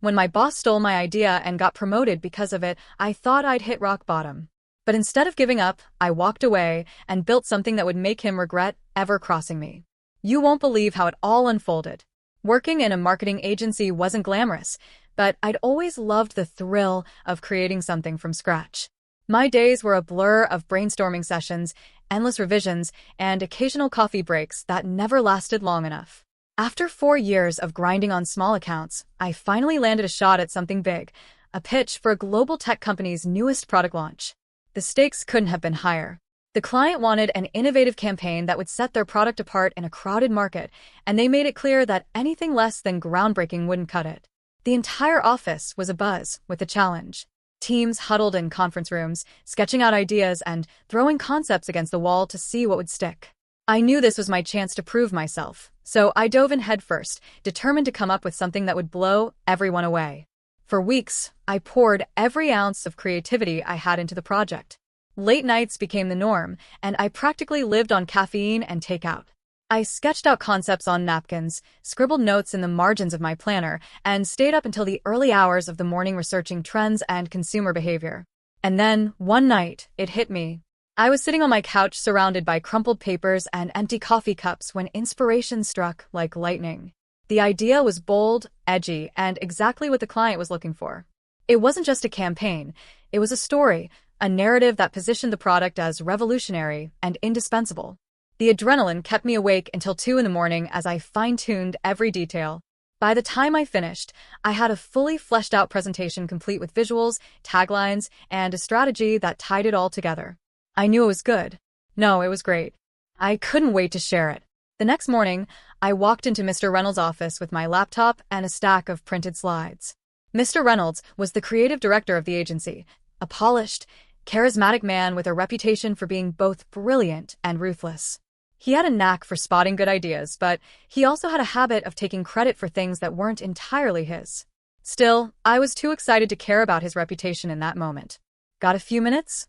When my boss stole my idea and got promoted because of it, I thought I'd hit rock bottom. But instead of giving up, I walked away and built something that would make him regret ever crossing me. You won't believe how it all unfolded. Working in a marketing agency wasn't glamorous, but I'd always loved the thrill of creating something from scratch. My days were a blur of brainstorming sessions, endless revisions, and occasional coffee breaks that never lasted long enough. After 4 years of grinding on small accounts, I finally landed a shot at something big, a pitch for a global tech company's newest product launch. The stakes couldn't have been higher. The client wanted an innovative campaign that would set their product apart in a crowded market, and they made it clear that anything less than groundbreaking wouldn't cut it. The entire office was abuzz with the challenge. Teams huddled in conference rooms, sketching out ideas and throwing concepts against the wall to see what would stick. I knew this was my chance to prove myself, so I dove in headfirst, determined to come up with something that would blow everyone away. For weeks, I poured every ounce of creativity I had into the project. Late nights became the norm, and I practically lived on caffeine and takeout. I sketched out concepts on napkins, scribbled notes in the margins of my planner, and stayed up until the early hours of the morning researching trends and consumer behavior. And then, one night, it hit me. I was sitting on my couch surrounded by crumpled papers and empty coffee cups when inspiration struck like lightning. The idea was bold, edgy, and exactly what the client was looking for. It wasn't just a campaign, it was a story, a narrative that positioned the product as revolutionary and indispensable. The adrenaline kept me awake until 2 in the morning as I fine-tuned every detail. By the time I finished, I had a fully fleshed-out presentation complete with visuals, taglines, and a strategy that tied it all together. I knew it was good. No, it was great. I couldn't wait to share it. The next morning, I walked into Mr. Reynolds' office with my laptop and a stack of printed slides. Mr. Reynolds was the creative director of the agency, a polished, charismatic man with a reputation for being both brilliant and ruthless. He had a knack for spotting good ideas, but he also had a habit of taking credit for things that weren't entirely his. Still, I was too excited to care about his reputation in that moment. "Got a few minutes?"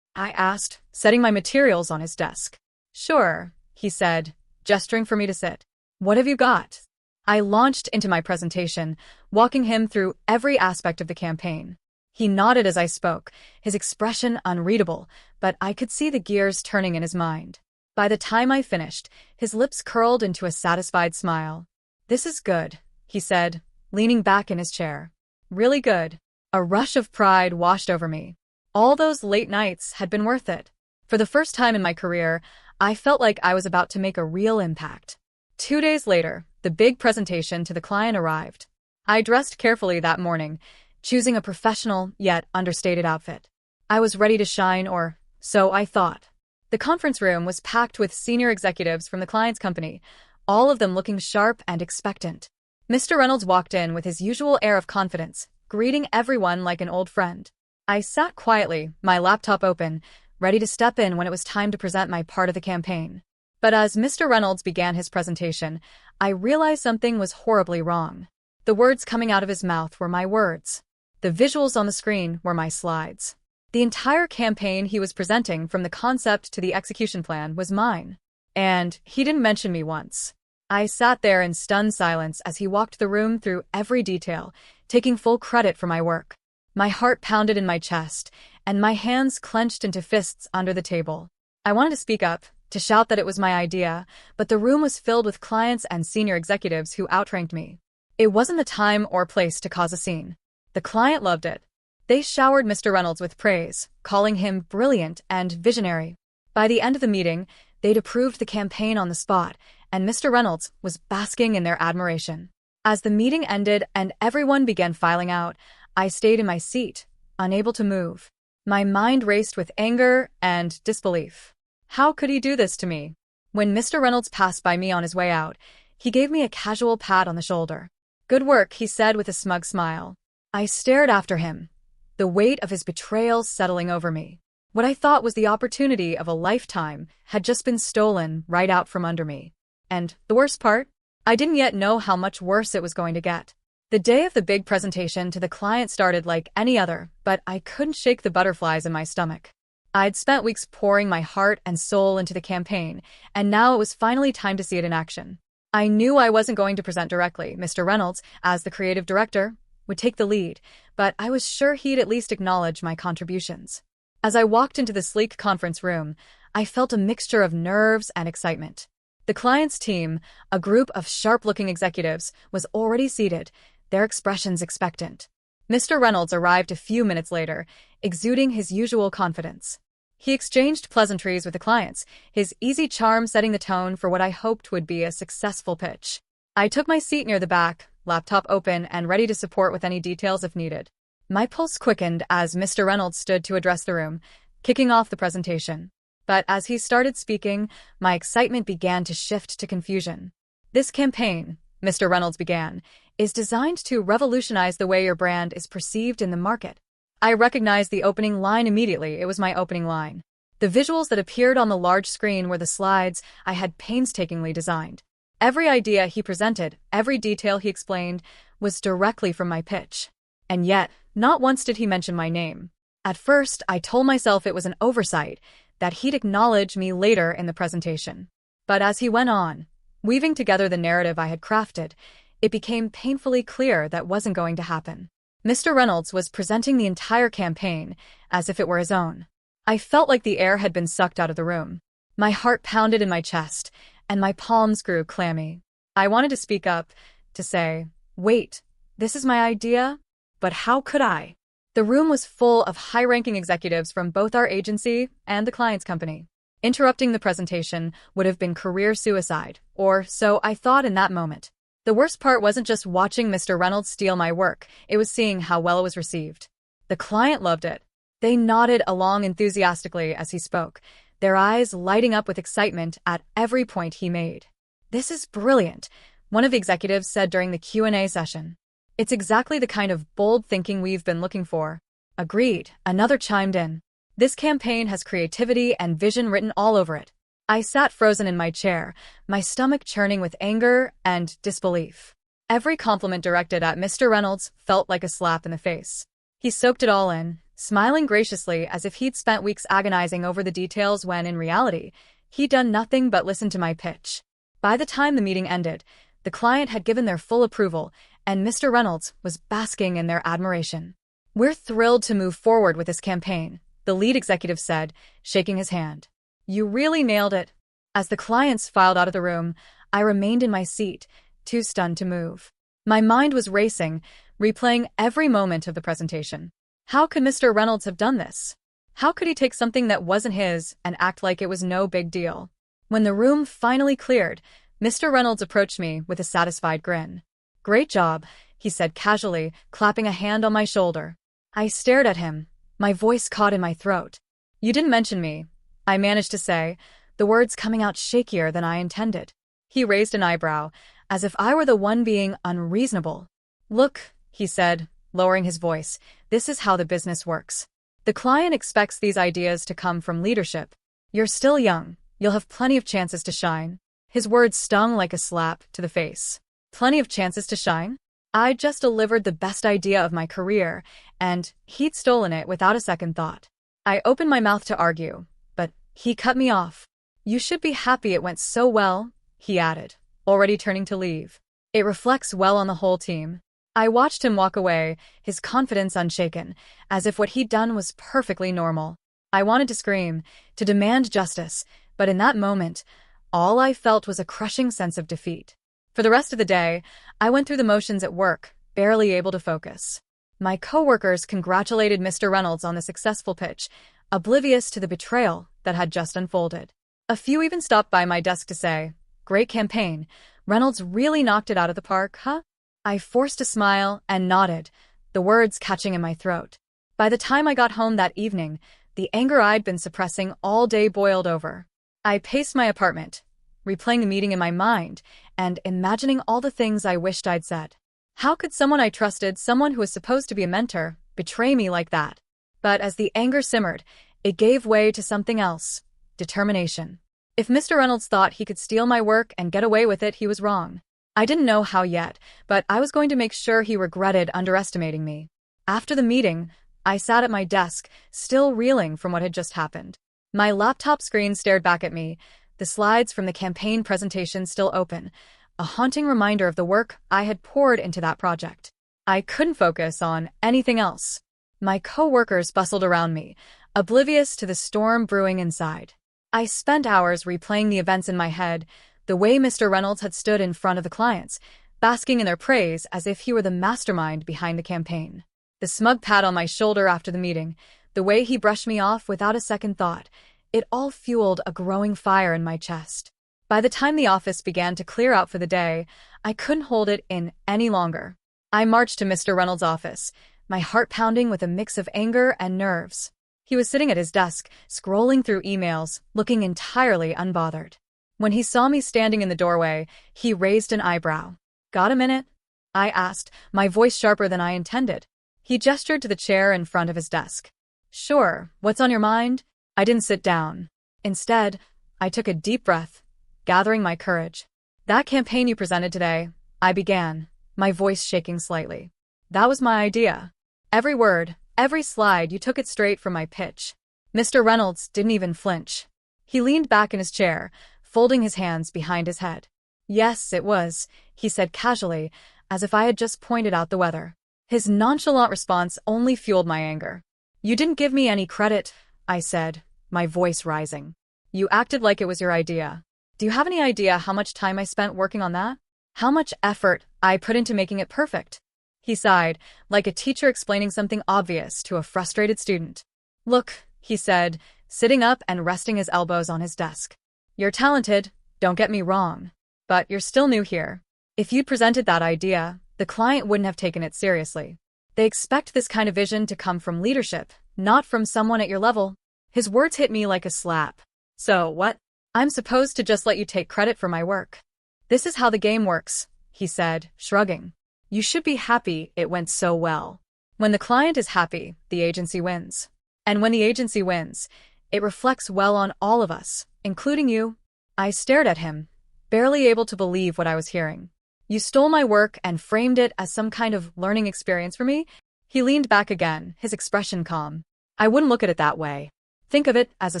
I asked, setting my materials on his desk. "Sure," he said, gesturing for me to sit. "What have you got?" I launched into my presentation, walking him through every aspect of the campaign. He nodded as I spoke, his expression unreadable, but I could see the gears turning in his mind. By the time I finished, his lips curled into a satisfied smile. "This is good," he said, leaning back in his chair. "Really good." A rush of pride washed over me. All those late nights had been worth it. For the first time in my career, I felt like I was about to make a real impact. 2 days later, the big presentation to the client arrived. I dressed carefully that morning, choosing a professional yet understated outfit. I was ready to shine, or so I thought. The conference room was packed with senior executives from the client's company, all of them looking sharp and expectant. Mr. Reynolds walked in with his usual air of confidence, greeting everyone like an old friend. I sat quietly, my laptop open, ready to step in when it was time to present my part of the campaign. But as Mr. Reynolds began his presentation, I realized something was horribly wrong. The words coming out of his mouth were my words. The visuals on the screen were my slides. The entire campaign he was presenting, from the concept to the execution plan, was mine. And he didn't mention me once. I sat there in stunned silence as he walked the room through every detail, taking full credit for my work. My heart pounded in my chest, and my hands clenched into fists under the table. I wanted to speak up, to shout that it was my idea, but the room was filled with clients and senior executives who outranked me. It wasn't the time or place to cause a scene. The client loved it. They showered Mr. Reynolds with praise, calling him brilliant and visionary. By the end of the meeting, they'd approved the campaign on the spot, and Mr. Reynolds was basking in their admiration. As the meeting ended and everyone began filing out, I stayed in my seat, unable to move. My mind raced with anger and disbelief. How could he do this to me? When Mr. Reynolds passed by me on his way out, he gave me a casual pat on the shoulder. "Good work," he said with a smug smile. I stared after him, the weight of his betrayal settling over me. What I thought was the opportunity of a lifetime had just been stolen right out from under me. And the worst part? I didn't yet know how much worse it was going to get. The day of the big presentation to the client started like any other, but I couldn't shake the butterflies in my stomach. I'd spent weeks pouring my heart and soul into the campaign, and now it was finally time to see it in action. I knew I wasn't going to present directly, Mr. Reynolds, as the creative director. would take the lead, but I was sure he'd at least acknowledge my contributions. As I walked into the sleek conference room, I felt a mixture of nerves and excitement. The client's team, a group of sharp-looking executives, was already seated, their expressions expectant. Mr. Reynolds arrived a few minutes later, exuding his usual confidence. He exchanged pleasantries with the clients, his easy charm setting the tone for what I hoped would be a successful pitch. I took my seat near the back, laptop open and ready to support with any details if needed. My pulse quickened as Mr. Reynolds stood to address the room, kicking off the presentation. But as he started speaking, my excitement began to shift to confusion. "This campaign," Mr. Reynolds began, "is designed to revolutionize the way your brand is perceived in the market." I recognized the opening line immediately. It was my opening line. The visuals that appeared on the large screen were the slides I had painstakingly designed. Every idea he presented, every detail he explained, was directly from my pitch. And yet, not once did he mention my name. At first, I told myself it was an oversight, that he'd acknowledge me later in the presentation. But as he went on, weaving together the narrative I had crafted, it became painfully clear that wasn't going to happen. Mr. Reynolds was presenting the entire campaign as if it were his own. I felt like the air had been sucked out of the room. My heart pounded in my chest, and my palms grew clammy. I wanted to speak up, to say, "Wait, this is my idea?" But how could I? The room was full of high-ranking executives from both our agency and the client's company. Interrupting the presentation would have been career suicide, or so I thought in that moment. The worst part wasn't just watching Mr. Reynolds steal my work, it was seeing how well it was received. The client loved it. They nodded along enthusiastically as he spoke, their eyes lighting up with excitement at every point he made. "This is brilliant," one of the executives said during the Q&A session. "It's exactly the kind of bold thinking we've been looking for." "Agreed," another chimed in. "This campaign has creativity and vision written all over it." I sat frozen in my chair, my stomach churning with anger and disbelief. Every compliment directed at Mr. Reynolds felt like a slap in the face. He soaked it all in, smiling graciously as if he'd spent weeks agonizing over the details when, in reality, he'd done nothing but listen to my pitch. By the time the meeting ended, the client had given their full approval, and Mr. Reynolds was basking in their admiration. "We're thrilled to move forward with this campaign," the lead executive said, shaking his hand. "You really nailed it." As the clients filed out of the room, I remained in my seat, too stunned to move. My mind was racing, replaying every moment of the presentation. How could Mr. Reynolds have done this? How could he take something that wasn't his and act like it was no big deal? When the room finally cleared, Mr. Reynolds approached me with a satisfied grin. "Great job," he said casually, clapping a hand on my shoulder. I stared at him, my voice caught in my throat. "You didn't mention me," I managed to say, the words coming out shakier than I intended. He raised an eyebrow, as if I were the one being unreasonable. "Look," he said, lowering his voice, "this is how the business works. The client expects these ideas to come from leadership. You're still young, you'll have plenty of chances to shine." His words stung like a slap to the face. Plenty of chances to shine? I just delivered the best idea of my career, and he'd stolen it without a second thought. I opened my mouth to argue, but he cut me off. "You should be happy it went so well," he added, already turning to leave. "It reflects well on the whole team." I watched him walk away, his confidence unshaken, as if what he'd done was perfectly normal. I wanted to scream, to demand justice, but in that moment, all I felt was a crushing sense of defeat. For the rest of the day, I went through the motions at work, barely able to focus. My coworkers congratulated Mr. Reynolds on the successful pitch, oblivious to the betrayal that had just unfolded. A few even stopped by my desk to say, "Great campaign. Reynolds really knocked it out of the park, huh?" I forced a smile and nodded, the words catching in my throat. By the time I got home that evening, the anger I'd been suppressing all day boiled over. I paced my apartment, replaying the meeting in my mind and imagining all the things I wished I'd said. How could someone I trusted, someone who was supposed to be a mentor, betray me like that? But as the anger simmered, it gave way to something else: determination. If Mr. Reynolds thought he could steal my work and get away with it, he was wrong. I didn't know how yet, but I was going to make sure he regretted underestimating me. After the meeting, I sat at my desk, still reeling from what had just happened. My laptop screen stared back at me, the slides from the campaign presentation still open, a haunting reminder of the work I had poured into that project. I couldn't focus on anything else. My coworkers bustled around me, oblivious to the storm brewing inside. I spent hours replaying the events in my head, the way Mr. Reynolds had stood in front of the clients, basking in their praise as if he were the mastermind behind the campaign. The smug pat on my shoulder after the meeting, the way he brushed me off without a second thought, it all fueled a growing fire in my chest. By the time the office began to clear out for the day, I couldn't hold it in any longer. I marched to Mr. Reynolds' office, my heart pounding with a mix of anger and nerves. He was sitting at his desk, scrolling through emails, looking entirely unbothered. When he saw me standing in the doorway, he raised an eyebrow. "Got a minute?" I asked, my voice sharper than I intended. He gestured to the chair in front of his desk. "Sure, what's on your mind?" I didn't sit down. Instead, I took a deep breath, gathering my courage. "That campaign you presented today," I began, my voice shaking slightly. "That was my idea. Every word, every slide, you took it straight from my pitch." Mr. Reynolds didn't even flinch. He leaned back in his chair, folding his hands behind his head. "Yes, it was," he said casually, as if I had just pointed out the weather. His nonchalant response only fueled my anger. "You didn't give me any credit," I said, my voice rising. "You acted like it was your idea. Do you have any idea how much time I spent working on that? How much effort I put into making it perfect?" He sighed, like a teacher explaining something obvious to a frustrated student. "Look," he said, sitting up and resting his elbows on his desk. "You're talented, don't get me wrong. But you're still new here. If you'd presented that idea, the client wouldn't have taken it seriously. They expect this kind of vision to come from leadership, not from someone at your level." His words hit me like a slap. "So what? I'm supposed to just let you take credit for my work?" "This is how the game works," he said, shrugging. "You should be happy it went so well. When the client is happy, the agency wins. And when the agency wins, it reflects well on all of us, including you." I stared at him, barely able to believe what I was hearing. "You stole my work and framed it as some kind of learning experience for me?" He leaned back again, his expression calm. "I wouldn't look at it that way. Think of it as a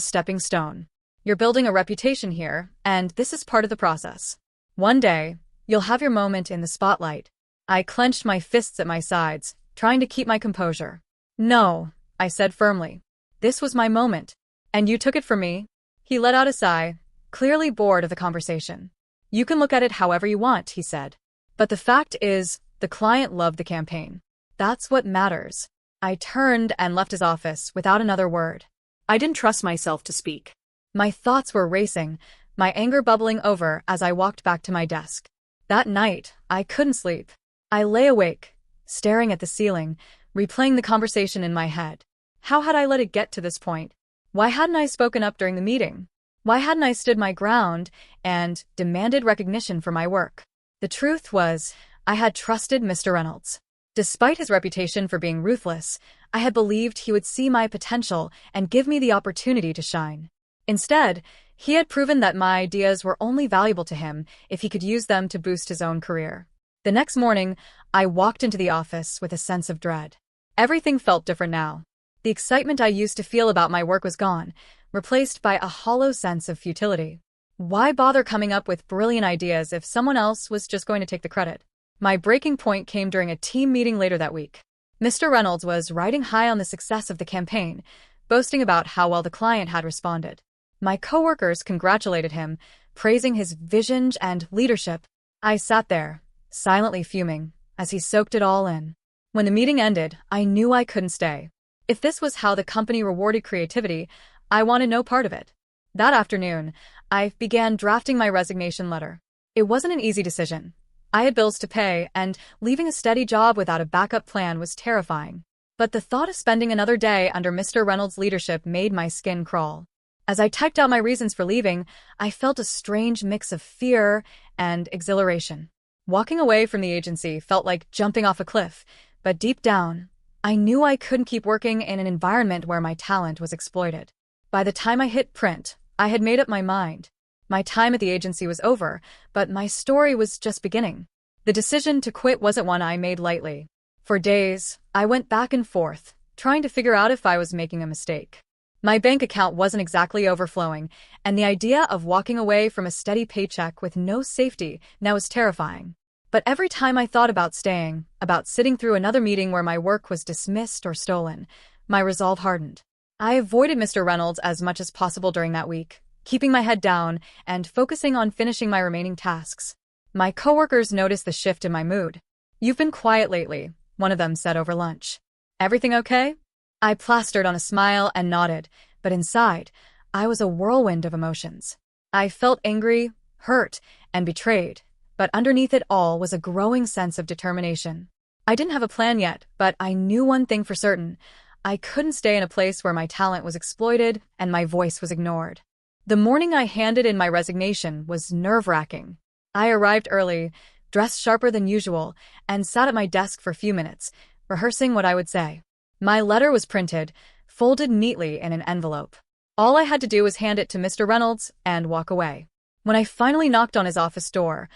stepping stone. You're building a reputation here, and this is part of the process. One day, you'll have your moment in the spotlight." I clenched my fists at my sides, trying to keep my composure. "No," I said firmly. "This was my moment. And you took it from me?" He let out a sigh, clearly bored of the conversation. "You can look at it however you want," he said. "But the fact is, the client loved the campaign. That's what matters." I turned and left his office without another word. I didn't trust myself to speak. My thoughts were racing, my anger bubbling over as I walked back to my desk. That night, I couldn't sleep. I lay awake, staring at the ceiling, replaying the conversation in my head. How had I let it get to this point? Why hadn't I spoken up during the meeting? Why hadn't I stood my ground and demanded recognition for my work? The truth was, I had trusted Mr. Reynolds. Despite his reputation for being ruthless, I had believed he would see my potential and give me the opportunity to shine. Instead, he had proven that my ideas were only valuable to him if he could use them to boost his own career. The next morning, I walked into the office with a sense of dread. Everything felt different now. The excitement I used to feel about my work was gone, replaced by a hollow sense of futility. Why bother coming up with brilliant ideas if someone else was just going to take the credit? My breaking point came during a team meeting later that week. Mr. Reynolds was riding high on the success of the campaign, boasting about how well the client had responded. My coworkers congratulated him, praising his vision and leadership. I sat there, silently fuming, as he soaked it all in. When the meeting ended, I knew I couldn't stay. If this was how the company rewarded creativity, I wanted no part of it. That afternoon, I began drafting my resignation letter. It wasn't an easy decision. I had bills to pay, and leaving a steady job without a backup plan was terrifying. But the thought of spending another day under Mr. Reynolds' leadership made my skin crawl. As I typed out my reasons for leaving, I felt a strange mix of fear and exhilaration. Walking away from the agency felt like jumping off a cliff, but deep down, I knew I couldn't keep working in an environment where my talent was exploited. By the time I hit print, I had made up my mind. My time at the agency was over, but my story was just beginning. The decision to quit wasn't one I made lightly. For days, I went back and forth, trying to figure out if I was making a mistake. My bank account wasn't exactly overflowing, and the idea of walking away from a steady paycheck with no safety now was terrifying. But every time I thought about staying, about sitting through another meeting where my work was dismissed or stolen, my resolve hardened. I avoided Mr. Reynolds as much as possible during that week, keeping my head down and focusing on finishing my remaining tasks. My coworkers noticed the shift in my mood. "You've been quiet lately," one of them said over lunch. "Everything okay?" I plastered on a smile and nodded, but inside, I was a whirlwind of emotions. I felt angry, hurt, and betrayed, but underneath it all was a growing sense of determination. I didn't have a plan yet, but I knew one thing for certain. I couldn't stay in a place where my talent was exploited and my voice was ignored. The morning I handed in my resignation was nerve-wracking. I arrived early, dressed sharper than usual, and sat at my desk for a few minutes, rehearsing what I would say. My letter was printed, folded neatly in an envelope. All I had to do was hand it to Mr. Reynolds and walk away. When I finally knocked on his office door,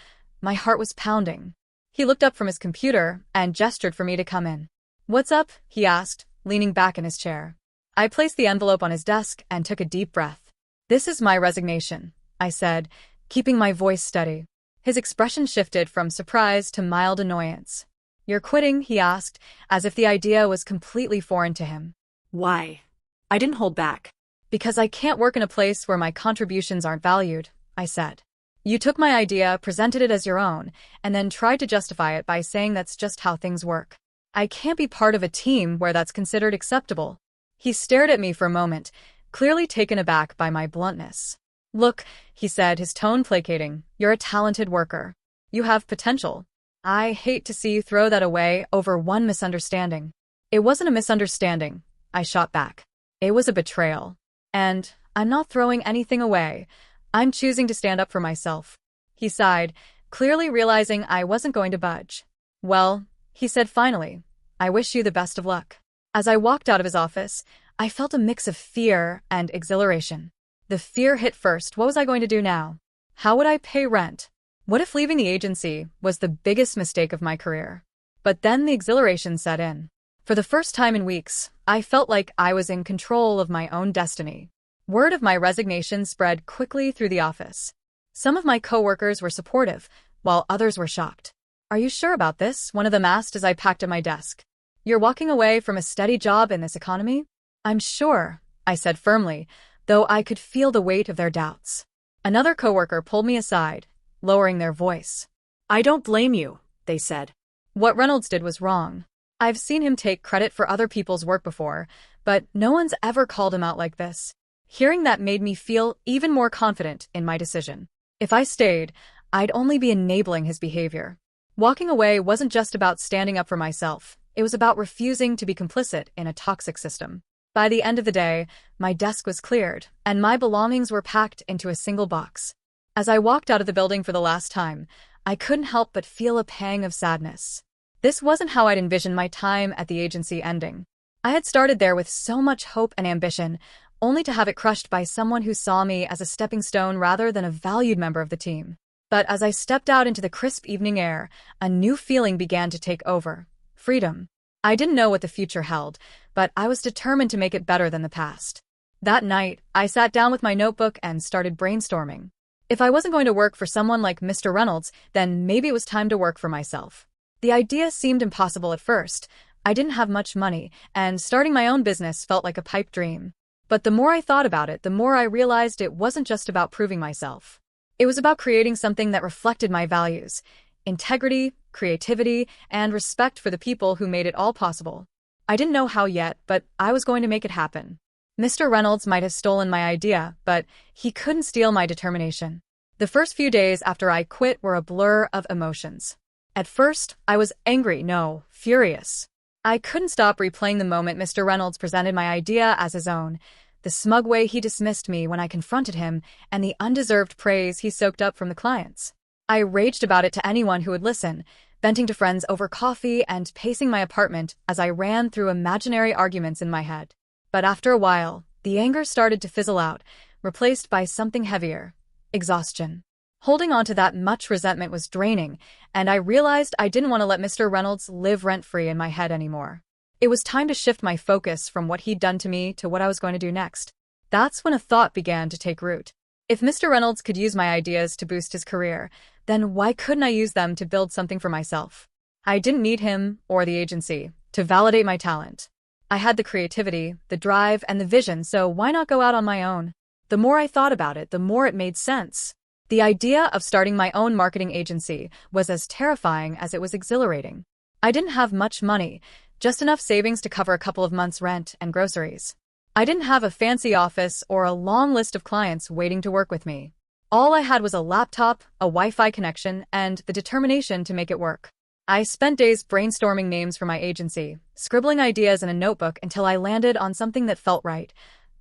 my heart was pounding. He looked up from his computer and gestured for me to come in. "What's up?" he asked, leaning back in his chair. I placed the envelope on his desk and took a deep breath. "This is my resignation," I said, keeping my voice steady. His expression shifted from surprise to mild annoyance. "You're quitting?" he asked, as if the idea was completely foreign to him. Why? I didn't hold back. "Because I can't work in a place where my contributions aren't valued," I said. "You took my idea, presented it as your own, and then tried to justify it by saying that's just how things work. I can't be part of a team where that's considered acceptable." He stared at me for a moment, clearly taken aback by my bluntness. "Look," he said, his tone placating, "you're a talented worker. You have potential. I hate to see you throw that away over one misunderstanding." "It wasn't a misunderstanding," I shot back. "It was a betrayal. And I'm not throwing anything away. I'm choosing to stand up for myself." He sighed, clearly realizing I wasn't going to budge. "Well," he said finally, "I wish you the best of luck." As I walked out of his office, I felt a mix of fear and exhilaration. The fear hit first. What was I going to do now? How would I pay rent? What if leaving the agency was the biggest mistake of my career? But then the exhilaration set in. For the first time in weeks, I felt like I was in control of my own destiny. Word of my resignation spread quickly through the office. Some of my coworkers were supportive, while others were shocked. "Are you sure about this?" one of them asked as I packed at my desk. "You're walking away from a steady job in this economy?" "I'm sure," I said firmly, though I could feel the weight of their doubts. Another coworker pulled me aside, lowering their voice. "I don't blame you," they said. What Reynolds did was wrong. I've seen him take credit for other people's work before, but no one's ever called him out like this. Hearing that made me feel even more confident in my decision. If I stayed, I'd only be enabling his behavior. Walking away wasn't just about standing up for myself. It was about refusing to be complicit in a toxic system. By the end of the day, my desk was cleared, and my belongings were packed into a single box. As I walked out of the building for the last time, I couldn't help but feel a pang of sadness. This wasn't how I'd envisioned my time at the agency ending. I had started there with so much hope and ambition, only to have it crushed by someone who saw me as a stepping stone rather than a valued member of the team. But as I stepped out into the crisp evening air, a new feeling began to take over. Freedom. I didn't know what the future held, but I was determined to make it better than the past. That night, I sat down with my notebook and started brainstorming. If I wasn't going to work for someone like Mr. Reynolds, then maybe it was time to work for myself. The idea seemed impossible at first. I didn't have much money, and starting my own business felt like a pipe dream. But the more I thought about it, the more I realized it wasn't just about proving myself. It was about creating something that reflected my values: integrity, creativity, and respect for the people who made it all possible. I didn't know how yet, but I was going to make it happen. Mr. Reynolds might have stolen my idea, but he couldn't steal my determination. The first few days after I quit were a blur of emotions. At first, I was angry, no, furious. I couldn't stop replaying the moment Mr. Reynolds presented my idea as his own, the smug way he dismissed me when I confronted him, and the undeserved praise he soaked up from the clients. I raged about it to anyone who would listen, venting to friends over coffee and pacing my apartment as I ran through imaginary arguments in my head. But after a while, the anger started to fizzle out, replaced by something heavier: exhaustion. Holding on to that much resentment was draining, and I realized I didn't want to let Mr. Reynolds live rent-free in my head anymore. It was time to shift my focus from what he'd done to me to what I was going to do next. That's when a thought began to take root. If Mr. Reynolds could use my ideas to boost his career, then why couldn't I use them to build something for myself? I didn't need him or the agency to validate my talent. I had the creativity, the drive, and the vision, so why not go out on my own? The more I thought about it, the more it made sense. The idea of starting my own marketing agency was as terrifying as it was exhilarating. I didn't have much money, just enough savings to cover a couple of months' rent and groceries. I didn't have a fancy office or a long list of clients waiting to work with me. All I had was a laptop, a Wi-Fi connection, and the determination to make it work. I spent days brainstorming names for my agency, scribbling ideas in a notebook until I landed on something that felt right,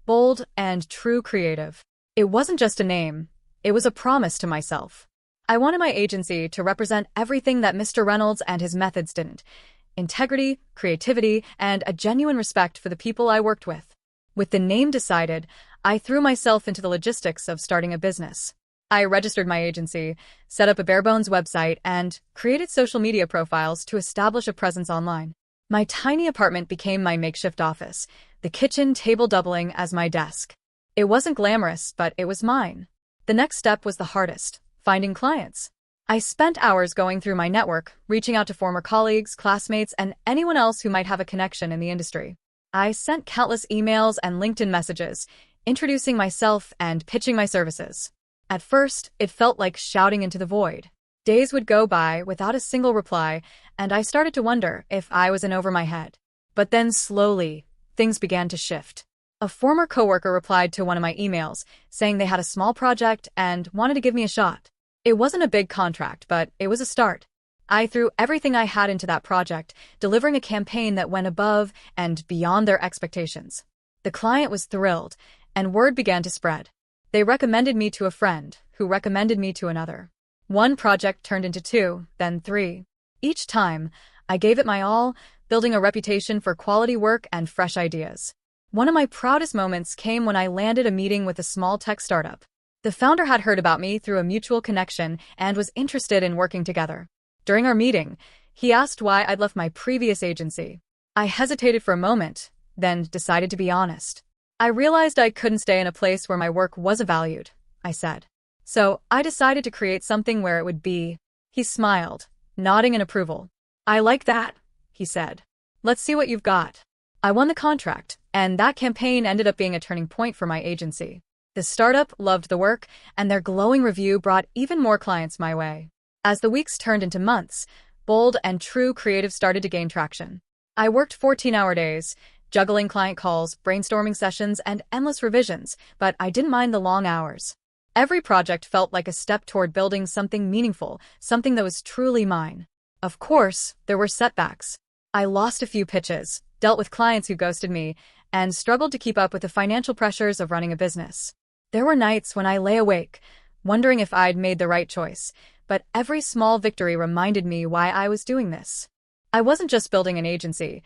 bold and true creative. It wasn't just a name, it was a promise to myself. I wanted my agency to represent everything that Mr. Reynolds and his methods didn't: integrity, creativity, and a genuine respect for the people I worked with. With the name decided, I threw myself into the logistics of starting a business. I registered my agency, set up a bare-bones website, and created social media profiles to establish a presence online. My tiny apartment became my makeshift office, the kitchen table doubling as my desk. It wasn't glamorous, but it was mine. The next step was the hardest: finding clients. I spent hours going through my network, reaching out to former colleagues, classmates, and anyone else who might have a connection in the industry. I sent countless emails and LinkedIn messages, introducing myself and pitching my services. At first, it felt like shouting into the void. Days would go by without a single reply, and I started to wonder if I was in over my head. But then slowly, things began to shift. A former coworker replied to one of my emails, saying they had a small project and wanted to give me a shot. It wasn't a big contract, but it was a start. I threw everything I had into that project, delivering a campaign that went above and beyond their expectations. The client was thrilled, and word began to spread. They recommended me to a friend, who recommended me to another. One project turned into 2, then 3. Each time, I gave it my all, building a reputation for quality work and fresh ideas. One of my proudest moments came when I landed a meeting with a small tech startup. The founder had heard about me through a mutual connection and was interested in working together. During our meeting, he asked why I'd left my previous agency. I hesitated for a moment, then decided to be honest. I realized I couldn't stay in a place where my work wasn't valued, I said. So I decided to create something where it would be. He smiled, nodding in approval. I like that, he said. Let's see what you've got. I won the contract, and that campaign ended up being a turning point for my agency. The startup loved the work, and their glowing review brought even more clients my way. As the weeks turned into months, bold and true creative started to gain traction. I worked 14-hour days, juggling client calls, brainstorming sessions, and endless revisions, but I didn't mind the long hours. Every project felt like a step toward building something meaningful, something that was truly mine. Of course, there were setbacks. I lost a few pitches, dealt with clients who ghosted me, and struggled to keep up with the financial pressures of running a business. There were nights when I lay awake, wondering if I'd made the right choice, but every small victory reminded me why I was doing this. I wasn't just building an agency,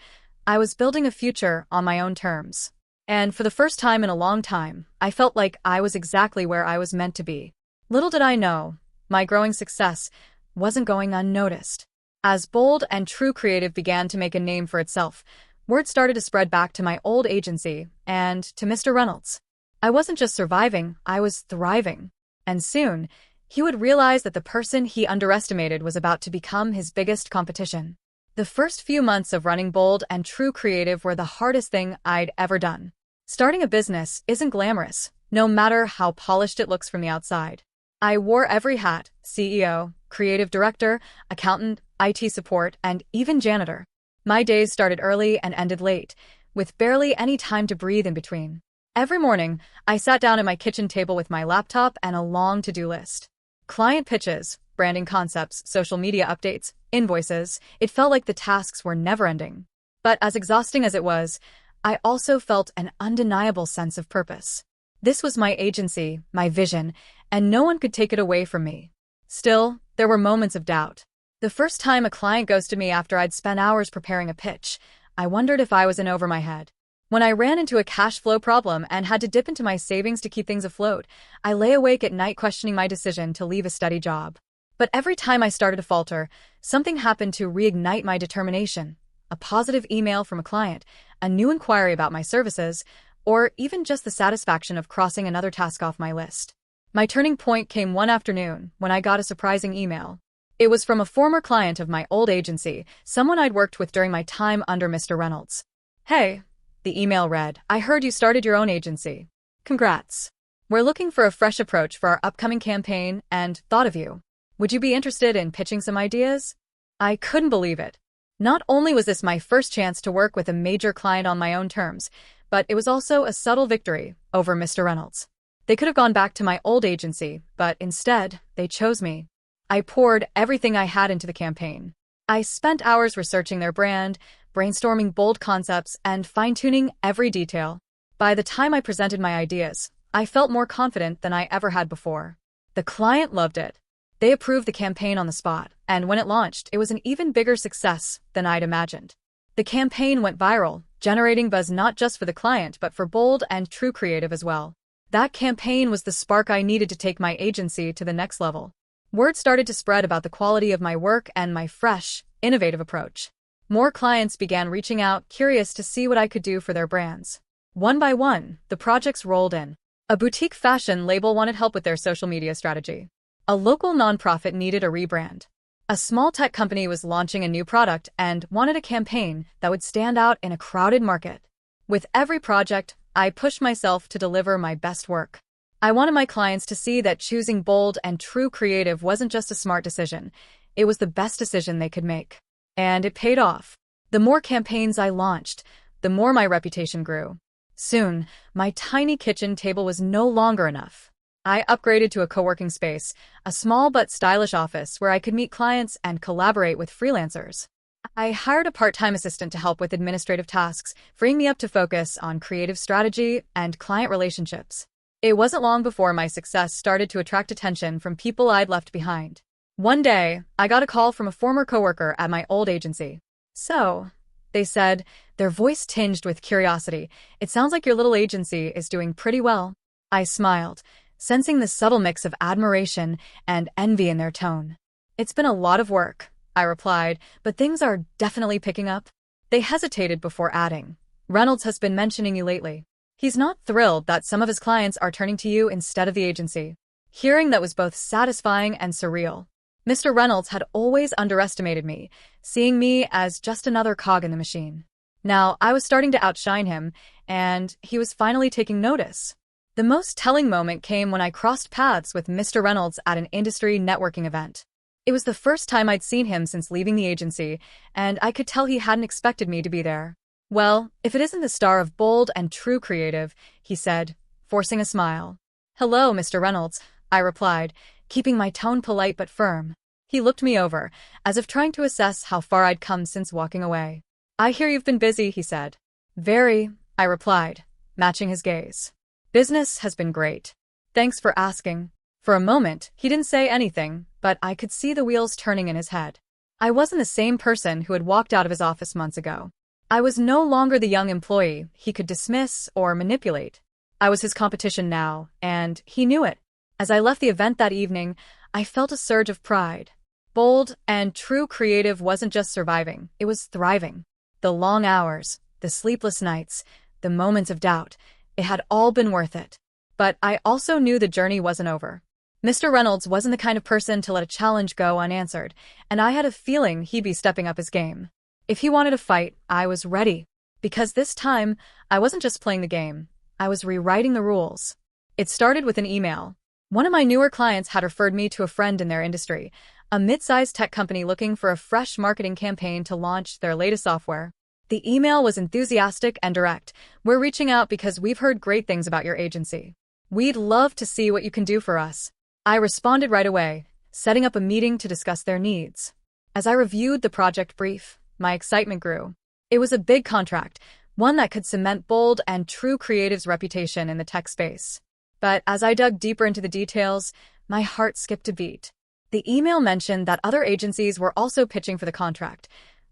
I was building a future on my own terms. And for the first time in a long time, I felt like I was exactly where I was meant to be. Little did I know, my growing success wasn't going unnoticed. As bold and true creative began to make a name for itself, word started to spread back to my old agency and to Mr. Reynolds. I wasn't just surviving, I was thriving. And soon, he would realize that the person he underestimated was about to become his biggest competition. The first few months of running Bold and True Creative were the hardest thing I'd ever done. Starting a business isn't glamorous, no matter how polished it looks from the outside. I wore every hat: CEO, creative director, accountant, IT support, and even janitor. My days started early and ended late, with barely any time to breathe in between. Every morning, I sat down at my kitchen table with my laptop and a long to-do list. Client pitches, branding concepts, social media updates, invoices. It felt like the tasks were never-ending. But as exhausting as it was, I also felt an undeniable sense of purpose. This was my agency, my vision, and no one could take it away from me. Still, there were moments of doubt. The first time a client ghosted me after I'd spent hours preparing a pitch, I wondered if I was in over my head. When I ran into a cash flow problem and had to dip into my savings to keep things afloat, I lay awake at night questioning my decision to leave a steady job. But every time I started to falter, something happened to reignite my determination. A positive email from a client, a new inquiry about my services, or even just the satisfaction of crossing another task off my list. My turning point came one afternoon when I got a surprising email. It was from a former client of my old agency, someone I'd worked with during my time under Mr. Reynolds. "Hey," the email read, "I heard you started your own agency. Congrats. We're looking for a fresh approach for our upcoming campaign and thought of you. Would you be interested in pitching some ideas?" I couldn't believe it. Not only was this my first chance to work with a major client on my own terms, but it was also a subtle victory over Mr. Reynolds. They could have gone back to my old agency, but instead, they chose me. I poured everything I had into the campaign. I spent hours researching their brand, brainstorming bold concepts, and fine-tuning every detail. By the time I presented my ideas, I felt more confident than I ever had before. The client loved it. They approved the campaign on the spot, and when it launched, it was an even bigger success than I'd imagined. The campaign went viral, generating buzz not just for the client but for Bold and True Creative as well. That campaign was the spark I needed to take my agency to the next level. Word started to spread about the quality of my work and my fresh, innovative approach. More clients began reaching out, curious to see what I could do for their brands. One by one, the projects rolled in. A boutique fashion label wanted help with their social media strategy. A local nonprofit needed a rebrand. A small tech company was launching a new product and wanted a campaign that would stand out in a crowded market. With every project, I pushed myself to deliver my best work. I wanted my clients to see that choosing Bold and True Creative wasn't just a smart decision, it was the best decision they could make. And it paid off. The more campaigns I launched, the more my reputation grew. Soon, my tiny kitchen table was no longer enough. I upgraded to a co-working space, a small but stylish office where I could meet clients and collaborate with freelancers. I hired a part-time assistant to help with administrative tasks, freeing me up to focus on creative strategy and client relationships. It wasn't long before my success started to attract attention from people I'd left behind. One day, I got a call from a former coworker at my old agency. "So," they said, their voice tinged with curiosity, "it sounds like your little agency is doing pretty well." I smiled, sensing the subtle mix of admiration and envy in their tone. "It's been a lot of work," I replied, "but things are definitely picking up." They hesitated before adding, "Reynolds has been mentioning you lately. He's not thrilled that some of his clients are turning to you instead of the agency." Hearing that was both satisfying and surreal. Mr. Reynolds had always underestimated me, seeing me as just another cog in the machine. Now, I was starting to outshine him, and he was finally taking notice. The most telling moment came when I crossed paths with Mr. Reynolds at an industry networking event. It was the first time I'd seen him since leaving the agency, and I could tell he hadn't expected me to be there. "Well, if it isn't the star of Bold and True Creative," he said, forcing a smile. "Hello, Mr. Reynolds," I replied, keeping my tone polite but firm. He looked me over, as if trying to assess how far I'd come since walking away. "I hear you've been busy," he said. "Very," I replied, matching his gaze. "Business has been great. Thanks for asking." For a moment, he didn't say anything, but I could see the wheels turning in his head. I wasn't the same person who had walked out of his office months ago. I was no longer the young employee he could dismiss or manipulate. I was his competition now, and he knew it. As I left the event that evening, I felt a surge of pride. Bold and True Creative wasn't just surviving, it was thriving. The long hours, the sleepless nights, the moments of doubt, it had all been worth it. But I also knew the journey wasn't over. Mr. Reynolds wasn't the kind of person to let a challenge go unanswered, and I had a feeling he'd be stepping up his game. If he wanted a fight, I was ready. Because this time, I wasn't just playing the game, I was rewriting the rules. It started with an email. One of my newer clients had referred me to a friend in their industry, a mid-sized tech company looking for a fresh marketing campaign to launch their latest software. The email was enthusiastic and direct. "We're reaching out because we've heard great things about your agency. We'd love to see what you can do for us." I responded right away, setting up a meeting to discuss their needs. As I reviewed the project brief, my excitement grew. It was a big contract, one that could cement Bold and True Creative's reputation in the tech space. But as I dug deeper into the details, my heart skipped a beat. The email mentioned that other agencies were also pitching for the contract,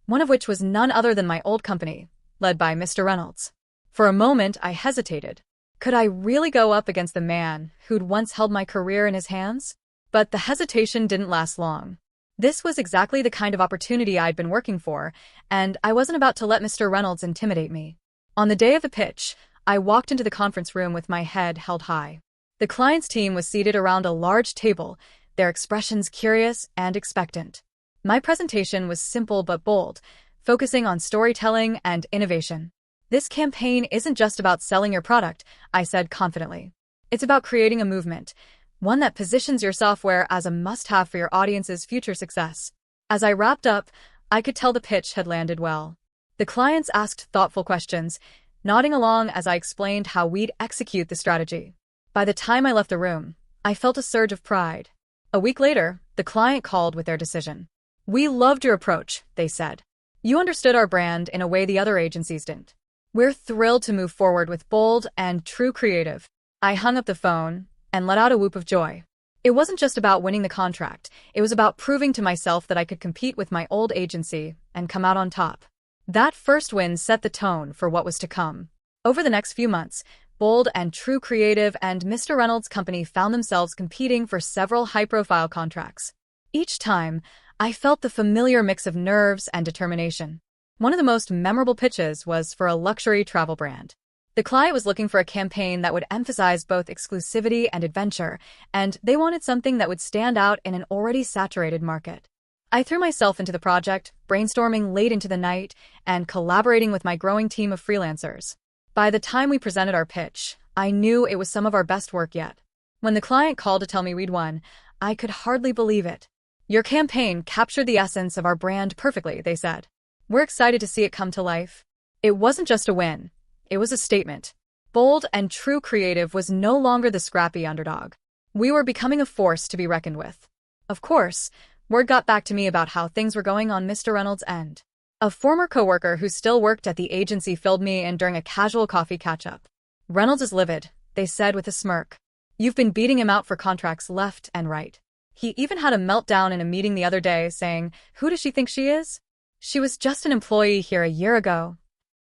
one of which was none other than my old company, led by Mr. Reynolds. For a moment, I hesitated. Could I really go up against the man who'd once held my career in his hands? But the hesitation didn't last long. This was exactly the kind of opportunity I'd been working for, and I wasn't about to let Mr. Reynolds intimidate me. On the day of the pitch, I walked into the conference room with my head held high. The client's team was seated around a large table, their expressions curious and expectant. My presentation was simple but bold, focusing on storytelling and innovation. This campaign isn't just about selling your product, I said confidently. It's about creating a movement, one that positions your software as a must-have for your audience's future success. As I wrapped up, I could tell the pitch had landed well. The clients asked thoughtful questions, nodding along as I explained how we'd execute the strategy. By the time I left the room, I felt a surge of pride. A week later, the client called with their decision. "We loved your approach," they said. "You understood our brand in a way the other agencies didn't. We're thrilled to move forward with bold and true creative." I hung up the phone and let out a whoop of joy. It wasn't just about winning the contract, it was about proving to myself that I could compete with my old agency and come out on top. That first win set the tone for what was to come. Over the next few months, Bold and True Creative and Mr. Reynolds' company found themselves competing for several high-profile contracts. Each time, I felt the familiar mix of nerves and determination. One of the most memorable pitches was for a luxury travel brand. The client was looking for a campaign that would emphasize both exclusivity and adventure, and they wanted something that would stand out in an already saturated market. I threw myself into the project, brainstorming late into the night and collaborating with my growing team of freelancers. By the time we presented our pitch, I knew it was some of our best work yet. When the client called to tell me we'd won, I could hardly believe it. "Your campaign captured the essence of our brand perfectly," they said. "We're excited to see it come to life." It wasn't just a win. It was a statement. Bold and True Creative was no longer the scrappy underdog. We were becoming a force to be reckoned with. Of course, word got back to me about how things were going on Mr. Reynolds' end. A former coworker who still worked at the agency filled me in during a casual coffee catch-up. "Reynolds is livid," they said with a smirk. "You've been beating him out for contracts left and right. He even had a meltdown in a meeting the other day saying, 'Who does she think she is? She was just an employee here a year ago.'"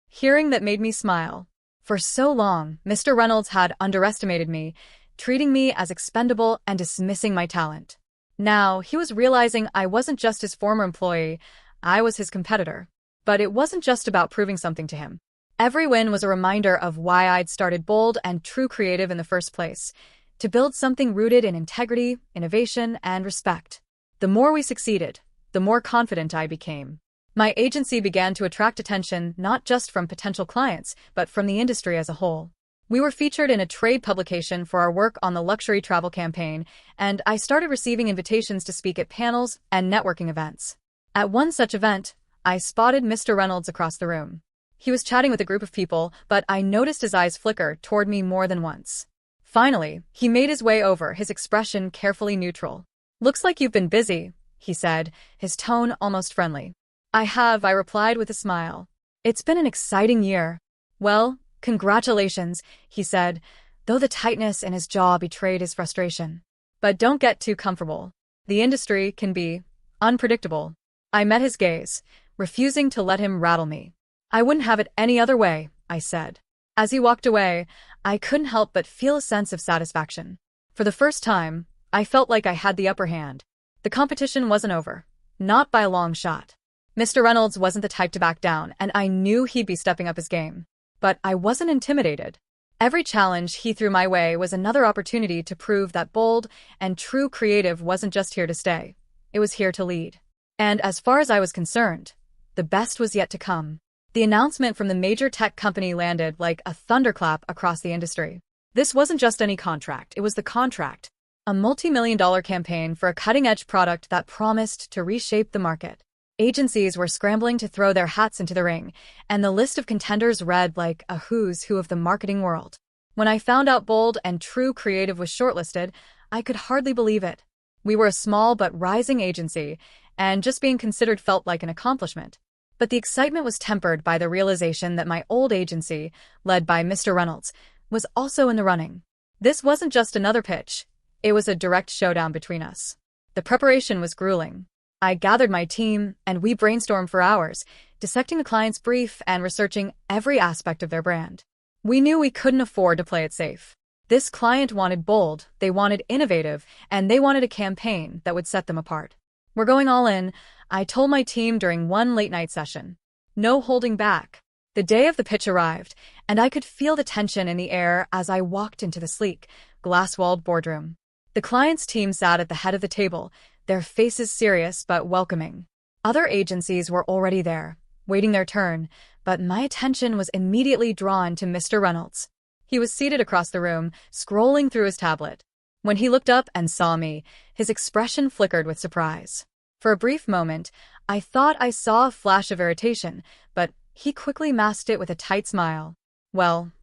Hearing that made me smile. For so long, Mr. Reynolds had underestimated me, treating me as expendable and dismissing my talent. Now, he was realizing I wasn't just his former employee, I was his competitor. But it wasn't just about proving something to him. Every win was a reminder of why I'd started Bold and True Creative in the first place, to build something rooted in integrity, innovation, and respect. The more we succeeded, the more confident I became. My agency began to attract attention not just from potential clients, but from the industry as a whole. We were featured in a trade publication for our work on the luxury travel campaign, and I started receiving invitations to speak at panels and networking events. At one such event, I spotted Mr. Reynolds across the room. He was chatting with a group of people, but I noticed his eyes flicker toward me more than once. Finally, he made his way over, his expression carefully neutral. "Looks like you've been busy," he said, his tone almost friendly. I replied with a smile. "It's been an exciting year." "Well, congratulations," he said, though the tightness in his jaw betrayed his frustration. "But don't get too comfortable. The industry can be unpredictable." I met his gaze, refusing to let him rattle me. "I wouldn't have it any other way," I said. As he walked away, I couldn't help but feel a sense of satisfaction. For the first time, I felt like I had the upper hand. The competition wasn't over. Not by a long shot. Mr. Reynolds wasn't the type to back down, and I knew he'd be stepping up his game. But I wasn't intimidated. Every challenge he threw my way was another opportunity to prove that Bold and True Creative wasn't just here to stay. It was here to lead. And as far as I was concerned, the best was yet to come. The announcement from the major tech company landed like a thunderclap across the industry. This wasn't just any contract, it was the contract. A multi-million-dollar campaign for a cutting-edge product that promised to reshape the market. Agencies were scrambling to throw their hats into the ring, and the list of contenders read like a who's who of the marketing world. When I found out Bold and True Creative was shortlisted, I could hardly believe it. We were a small but rising agency, and just being considered felt like an accomplishment. But the excitement was tempered by the realization that my old agency, led by Mr. Reynolds, was also in the running. This wasn't just another pitch. It was a direct showdown between us. The preparation was grueling. I gathered my team, and we brainstormed for hours, dissecting the client's brief and researching every aspect of their brand. We knew we couldn't afford to play it safe. This client wanted bold, they wanted innovative, and they wanted a campaign that would set them apart. "We're going all in," I told my team during one late-night session. "No holding back." The day of the pitch arrived, and I could feel the tension in the air as I walked into the sleek, glass-walled boardroom. The client's team sat at the head of the table, their faces serious but welcoming. Other agencies were already there, waiting their turn, but my attention was immediately drawn to Mr. Reynolds. He was seated across the room, scrolling through his tablet. When he looked up and saw me, his expression flickered with surprise. For a brief moment, I thought I saw a flash of irritation, but he quickly masked it with a tight smile. Well,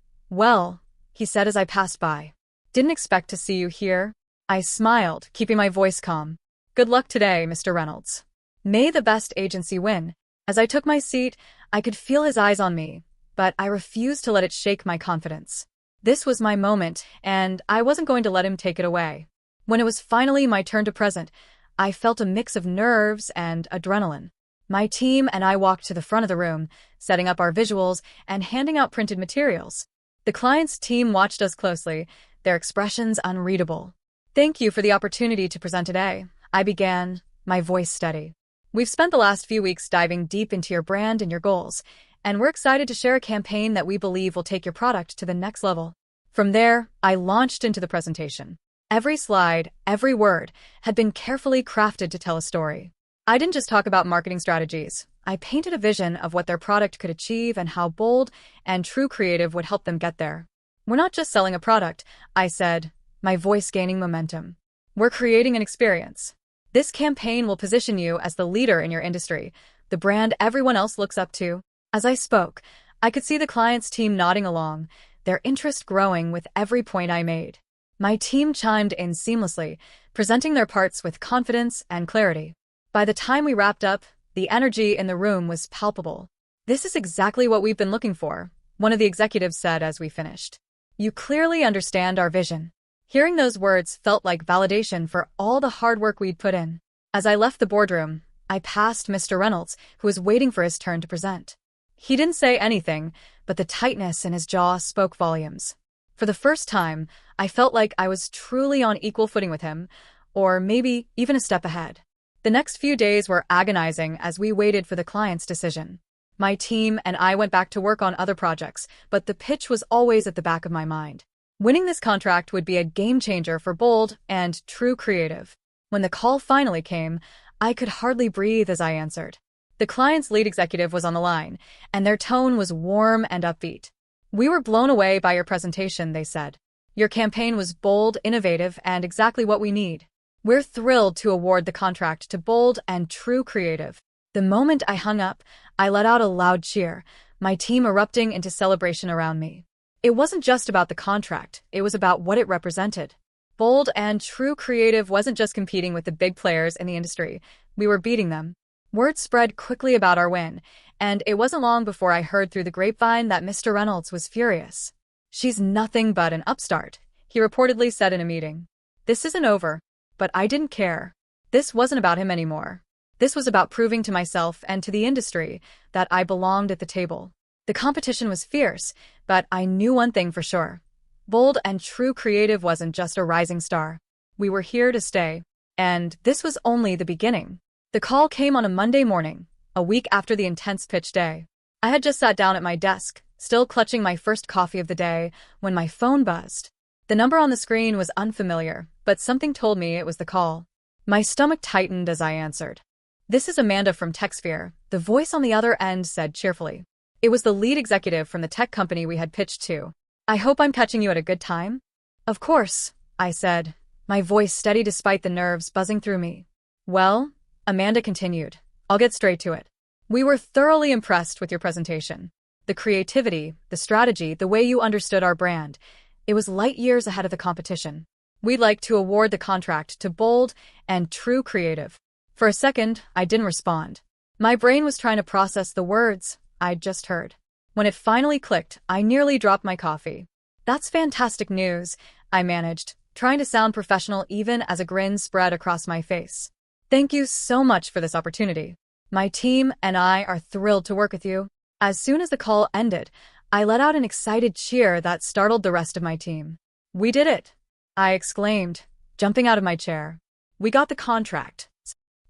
he said as I passed by. Didn't expect to see you here. I smiled, keeping my voice calm. Good luck today, Mr. Reynolds. May the best agency win. As I took my seat, I could feel his eyes on me, but I refused to let it shake my confidence. This was my moment, and I wasn't going to let him take it away. When it was finally my turn to present, I felt a mix of nerves and adrenaline. My team and I walked to the front of the room, setting up our visuals and handing out printed materials. The client's team watched us closely, their expressions unreadable. Thank you for the opportunity to present today, I began, my voice steady. We've spent the last few weeks diving deep into your brand and your goals, and we're excited to share a campaign that we believe will take your product to the next level. From there, I launched into the presentation. Every slide, every word, had been carefully crafted to tell a story. I didn't just talk about marketing strategies. I painted a vision of what their product could achieve and how bold and true creative would help them get there. We're not just selling a product, I said, my voice gaining momentum. We're creating an experience. This campaign will position you as the leader in your industry, the brand everyone else looks up to. As I spoke, I could see the client's team nodding along, their interest growing with every point I made. My team chimed in seamlessly, presenting their parts with confidence and clarity. By the time we wrapped up, the energy in the room was palpable. This is exactly what we've been looking for, one of the executives said as we finished. You clearly understand our vision. Hearing those words felt like validation for all the hard work we'd put in. As I left the boardroom, I passed Mr. Reynolds, who was waiting for his turn to present. He didn't say anything, but the tightness in his jaw spoke volumes. For the first time, I felt like I was truly on equal footing with him, or maybe even a step ahead. The next few days were agonizing as we waited for the client's decision. My team and I went back to work on other projects, but the pitch was always at the back of my mind. Winning this contract would be a game changer for bold and true creative. When the call finally came, I could hardly breathe as I answered. The client's lead executive was on the line, and their tone was warm and upbeat. We were blown away by your presentation, they said. Your campaign was bold, innovative, and exactly what we need. We're thrilled to award the contract to bold and true creative. The moment I hung up, I let out a loud cheer, my team erupting into celebration around me. It wasn't just about the contract, it was about what it represented. Bold and true creative wasn't just competing with the big players in the industry, we were beating them. Word spread quickly about our win, and it wasn't long before I heard through the grapevine that Mr. Reynolds was furious. She's nothing but an upstart, he reportedly said in a meeting. This isn't over, but I didn't care. This wasn't about him anymore. This was about proving to myself and to the industry that I belonged at the table. The competition was fierce, but I knew one thing for sure. Bold and true creative wasn't just a rising star. We were here to stay, and this was only the beginning. The call came on a Monday morning, a week after the intense pitch day. I had just sat down at my desk, still clutching my first coffee of the day, when my phone buzzed. The number on the screen was unfamiliar, but something told me it was the call. My stomach tightened as I answered. This is Amanda from TechSphere, the voice on the other end said cheerfully. It was the lead executive from the tech company we had pitched to. I hope I'm catching you at a good time? Of course, I said, my voice steady despite the nerves buzzing through me. Well, Amanda continued, I'll get straight to it. We were thoroughly impressed with your presentation. The creativity, the strategy, the way you understood our brand. It was light years ahead of the competition. We'd like to award the contract to bold and true creative. For a second, I didn't respond. My brain was trying to process the words I'd just heard. When it finally clicked, I nearly dropped my coffee. That's fantastic news, I managed, trying to sound professional even as a grin spread across my face. Thank you so much for this opportunity. My team and I are thrilled to work with you. As soon as the call ended, I let out an excited cheer that startled the rest of my team. We did it, I exclaimed, jumping out of my chair. We got the contract.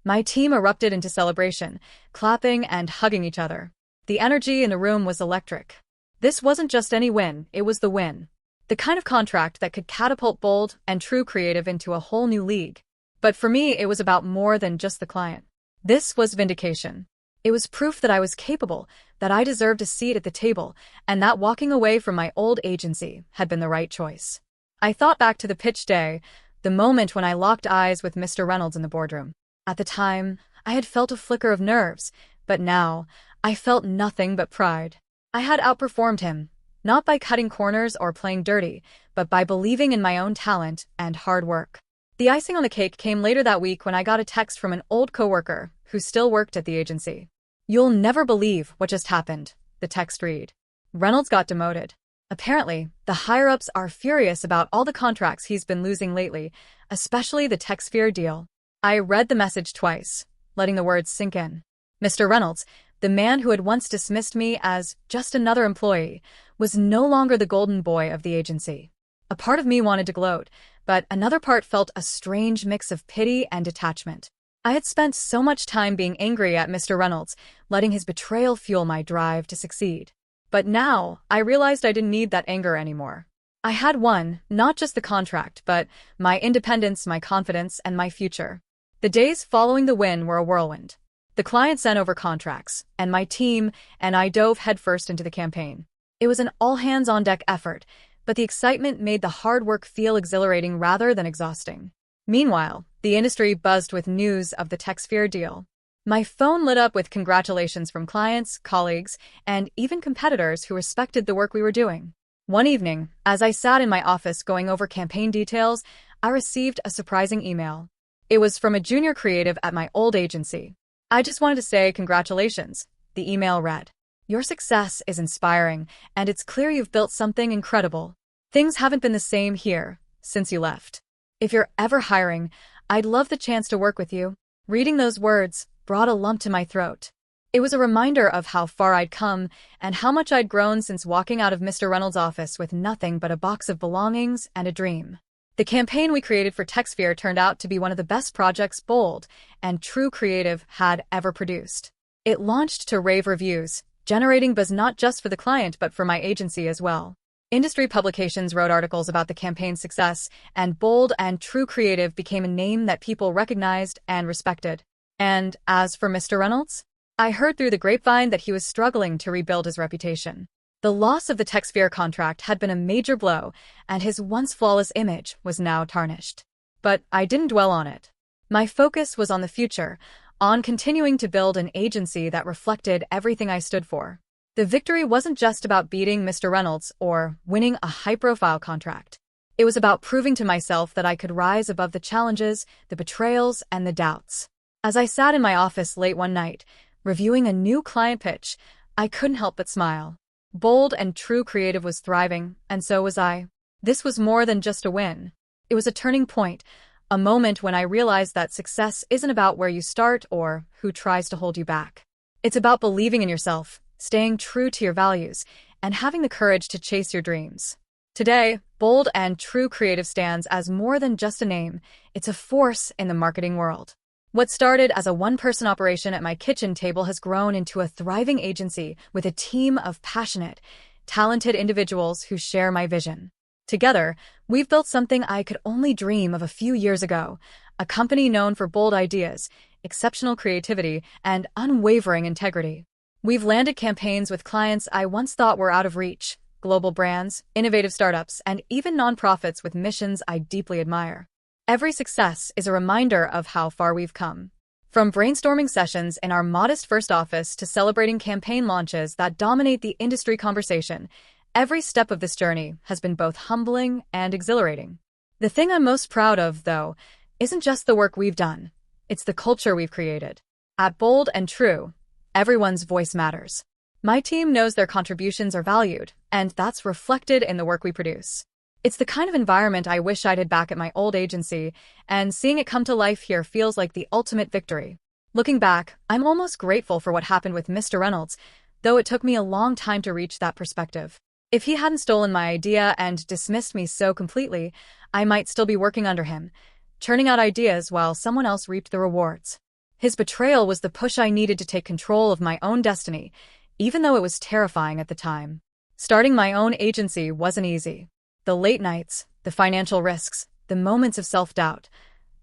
My team erupted into celebration, clapping and hugging each other. The energy in the room was electric. This wasn't just any win, it was the win. The kind of contract that could catapult Bold and True Creative into a whole new league. But for me, it was about more than just the client. This was vindication. It was proof that I was capable, that I deserved a seat at the table, and that walking away from my old agency had been the right choice. I thought back to the pitch day, the moment when I locked eyes with Mr. Reynolds in the boardroom. At the time, I had felt a flicker of nerves, but now, I felt nothing but pride. I had outperformed him, not by cutting corners or playing dirty, but by believing in my own talent and hard work. The icing on the cake came later that week when I got a text from an old coworker who still worked at the agency. "You'll never believe what just happened," the text read. "Reynolds got demoted. Apparently, the higher-ups are furious about all the contracts he's been losing lately, especially the TechSphere deal." I read the message twice, letting the words sink in. Mr. Reynolds, the man who had once dismissed me as just another employee, was no longer the golden boy of the agency. A part of me wanted to gloat, but another part felt a strange mix of pity and detachment. I had spent so much time being angry at Mr. Reynolds, letting his betrayal fuel my drive to succeed. But now, I realized I didn't need that anger anymore. I had won, not just the contract, but my independence, my confidence, and my future. The days following the win were a whirlwind. The client sent over contracts, and my team and I dove headfirst into the campaign. It was an all-hands-on-deck effort, but the excitement made the hard work feel exhilarating rather than exhausting. Meanwhile, the industry buzzed with news of the TechSphere deal. My phone lit up with congratulations from clients, colleagues, and even competitors who respected the work we were doing. One evening, as I sat in my office going over campaign details, I received a surprising email. It was from a junior creative at my old agency. "I just wanted to say congratulations," the email read. "Your success is inspiring, and it's clear you've built something incredible. Things haven't been the same here since you left. If you're ever hiring, I'd love the chance to work with you." Reading those words brought a lump to my throat. It was a reminder of how far I'd come and how much I'd grown since walking out of Mr. Reynolds' office with nothing but a box of belongings and a dream. The campaign we created for TechSphere turned out to be one of the best projects Bold and True Creative had ever produced. It launched to rave reviews, generating buzz not just for the client but for my agency as well. Industry publications wrote articles about the campaign's success, and Bold and True Creative became a name that people recognized and respected. And as for Mr. Reynolds, I heard through the grapevine that he was struggling to rebuild his reputation. The loss of the TechSphere contract had been a major blow, and his once flawless image was now tarnished. But I didn't dwell on it. My focus was on the future, on continuing to build an agency that reflected everything I stood for. The victory wasn't just about beating Mr. Reynolds or winning a high-profile contract. It was about proving to myself that I could rise above the challenges, the betrayals, and the doubts. As I sat in my office late one night, reviewing a new client pitch, I couldn't help but smile. Bold and True Creative was thriving, and so was I. This was more than just a win. It was a turning point, a moment when I realized that success isn't about where you start or who tries to hold you back. It's about believing in yourself, staying true to your values, and having the courage to chase your dreams. Today, Bold and True Creative stands as more than just a name. It's a force in the marketing world. What started as a one-person operation at my kitchen table has grown into a thriving agency with a team of passionate, talented individuals who share my vision. Together, we've built something I could only dream of a few years ago, a company known for bold ideas, exceptional creativity, and unwavering integrity. We've landed campaigns with clients I once thought were out of reach, global brands, innovative startups, and even nonprofits with missions I deeply admire. Every success is a reminder of how far we've come. From brainstorming sessions in our modest first office to celebrating campaign launches that dominate the industry conversation, every step of this journey has been both humbling and exhilarating. The thing I'm most proud of, though, isn't just the work we've done. It's the culture we've created. At Bold and True, everyone's voice matters. My team knows their contributions are valued, and that's reflected in the work we produce. It's the kind of environment I wish I'd had back at my old agency, and seeing it come to life here feels like the ultimate victory. Looking back, I'm almost grateful for what happened with Mr. Reynolds, though it took me a long time to reach that perspective. If he hadn't stolen my idea and dismissed me so completely, I might still be working under him, churning out ideas while someone else reaped the rewards. His betrayal was the push I needed to take control of my own destiny, even though it was terrifying at the time. Starting my own agency wasn't easy. The late nights, the financial risks, the moments of self-doubt,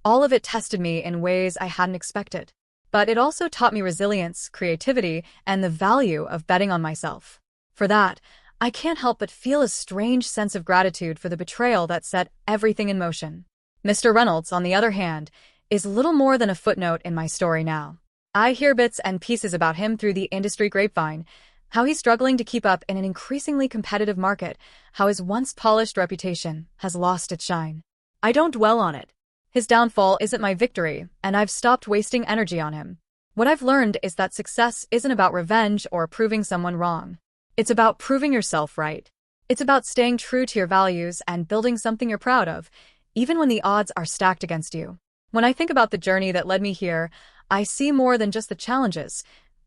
all of it tested me in ways I hadn't expected. But it also taught me resilience, creativity, and the value of betting on myself. For that, I can't help but feel a strange sense of gratitude for the betrayal that set everything in motion. Mr. Reynolds, on the other hand, is little more than a footnote in my story now. I hear bits and pieces about him through the industry grapevine, how he's struggling to keep up in an increasingly competitive market, how his once polished reputation has lost its shine. I don't dwell on it. His downfall isn't my victory, and I've stopped wasting energy on him. What I've learned is that success isn't about revenge or proving someone wrong. It's about proving yourself right. It's about staying true to your values and building something you're proud of, even when the odds are stacked against you. When I think about the journey that led me here, I see more than just the challenges.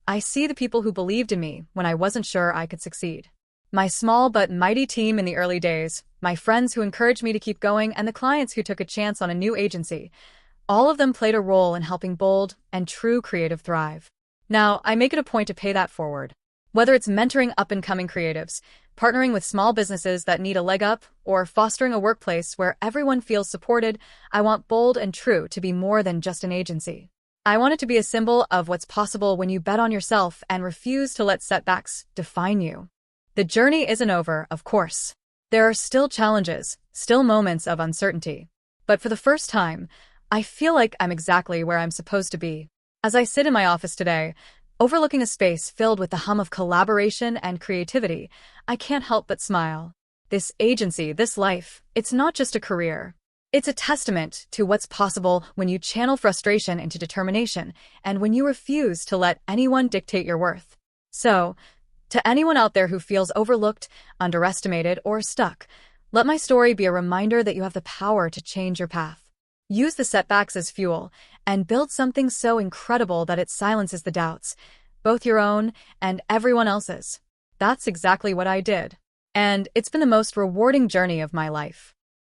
I see the people who believed in me when I wasn't sure I could succeed. My small but mighty team in the early days, my friends who encouraged me to keep going, and the clients who took a chance on a new agency, all of them played a role in helping bold and true creative thrive. Now, I make it a point to pay that forward. Whether it's mentoring up-and-coming creatives, partnering with small businesses that need a leg up, or fostering a workplace where everyone feels supported, I want Bold and True to be more than just an agency. I want it to be a symbol of what's possible when you bet on yourself and refuse to let setbacks define you. The journey isn't over, of course. There are still challenges, still moments of uncertainty. But for the first time, I feel like I'm exactly where I'm supposed to be. As I sit in my office today, overlooking a space filled with the hum of collaboration and creativity, I can't help but smile. This agency, this life, it's not just a career. It's a testament to what's possible when you channel frustration into determination and when you refuse to let anyone dictate your worth. So, to anyone out there who feels overlooked, underestimated, or stuck, let my story be a reminder that you have the power to change your path. Use the setbacks as fuel and build something so incredible that it silences the doubts, both your own and everyone else's. That's exactly what I did. And it's been the most rewarding journey of my life.